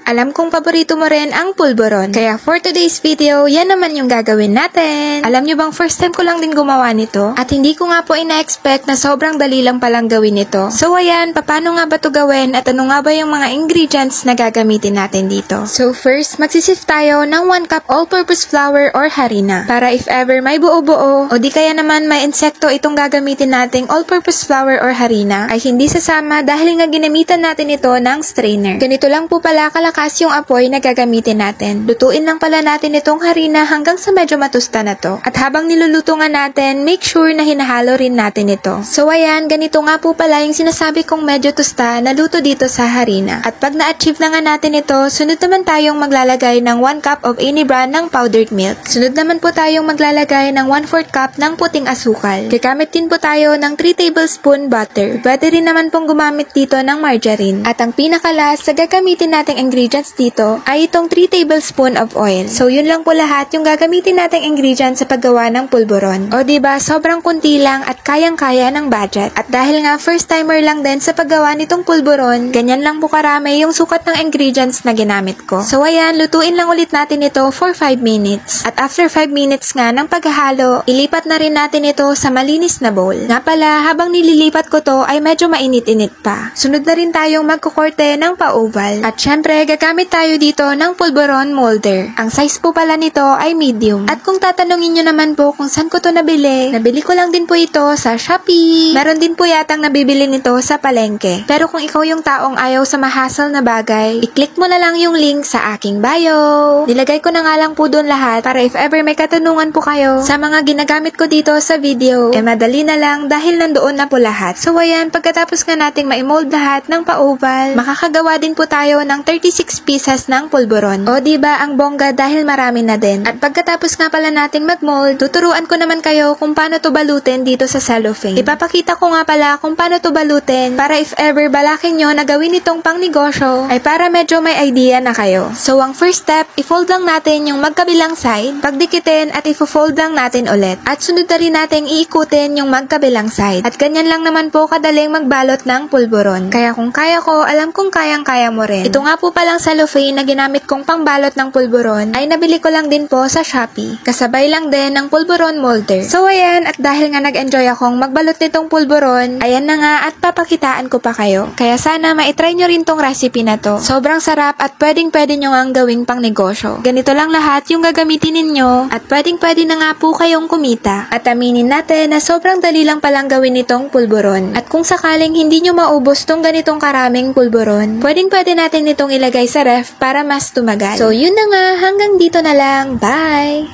Alam kong paborito mo rin ang pulburon. Kaya for today's video, yan naman yung gagawin natin. Alam nyo bang first time ko lang din gumawa nito? At hindi ko nga po ina-expect na sobrang dali lang palang gawin ito. So ayan, paano nga ba ito gawin at ano nga ba yung mga ingredients na gagamitin natin dito? So first, magsisift tayo ng 1 cup all-purpose flour or harina. Para if ever may buo-buo o di kaya naman may insekto itong gagamitin nating all-purpose flour or harina, ay hindi sasama dahil nga ginamitan natin ito ng strainer. Ganito lang po pala kalakas yung apoy na gagamitin natin. Lutuin lang pala natin itong harina hanggang sa medyo matusta na to. At habang niluluto nga natin, make sure na hinahalo rin natin ito. So ayan, ganito nga po pala yung sinasabi kong medyo tusta na luto dito sa harina. At pag na-achieve na nga natin ito, sunod naman tayong maglalagay ng 1 cup of any brand ng powdered milk. Sunod naman po tayong maglalagay ng 1/4 cup ng puting asukal. Gagamit din po tayo ng 3 tablespoon butter. Pwede rin naman pong gumamit dito ng margarine. At ang pinakalas sa gagamitin nating ingredients dito ay itong 3 tablespoon of oil. So yun lang po lahat yung gagamitin nating ingredients sa paggawa ng pulburon. O diba, sobrang kunti lang at kayang-kaya ng budget. At dahil nga first timer lang din sa paggawa nitong pulburon, ganyan lang po karami yung sukat ng ingredients na ginamit ko. So ayan, lutuin lang ulit natin ito for 5 minutes. At after 5 minutes nga ng paghahalo, ilipat na rin natin ito sa malinis na bowl. Nga pala, habang nililipat ko to ay medyo mainit-init pa. Sunod na rin tayong magkukorte ng pa-oval. At syempre, gagamit tayo dito ng pulburon molder. Ang size po pala nito ay medium. At kung tatanungin nyo naman po kung saan ko to nabili ko lang din po ito sa Shopee. Meron din po yatang nabibili nito sa palengke. Pero kung ikaw yung taong ayaw sa mahasal na bagay, i-click mo na lang yung link sa aking bio. Nilagay ko na nga lang po doon lahat para if ever may katanungan po kayo sa mga ginagamit ko dito sa video, madali na lang dahil nandoon na po lahat. So ayan, pagkatapos nga nating ma-mold lahat ng pa-oval, makakagawa din po tayo ng 36 pieces ng pulburon. O diba, ang bongga dahil marami na din. At pagkatapos nga pala nating mag-mold, tuturuan ko naman kayo kung paano to balutin dito sa cellophane. Ipapakita ko nga pala kung paano to balutin para if ever balakin nyo na gawin itong pang negosyo, ay para medyo may idea na kayo. So ang first step, i-fold lang natin yung magkabilang side, pagdikitin at i-fold lang natin ulit. At sunod na rin natin iikutin yung magkabilang side. At ganyan lang naman po kadaling magbalot ng pulburon. Kaya kung kaya ko, alam kong kayang-kaya mo rin. Ito nga po palang cellophane na ginamit kong pangbalot ng pulburon ay nabili ko lang din po sa Shopee. Kasabay lang din ng pulburon molder. So ayan, at dahil nga nag-enjoy akong magbalot nitong pulburon, ayan na nga at papakitaan ko pa kayo. Kaya sana maitry nyo rin tong recipe na to. Sobrang sarap at pwedeng-pwede nyo nga gawing pang negosyo. Ganito lang lahat yung gagamitin ninyo at pwedeng-pwede na nga po kayong kumita. At aminin natin na sobrang dali lang palang gawin itong pulburon. At kung sakaling hindi nyo maubos tong ganitong karaming pulburon, pwedeng-pwede natin itong ilagay sa ref para mas tumagal. So yun na nga, hanggang dito na lang. Bye!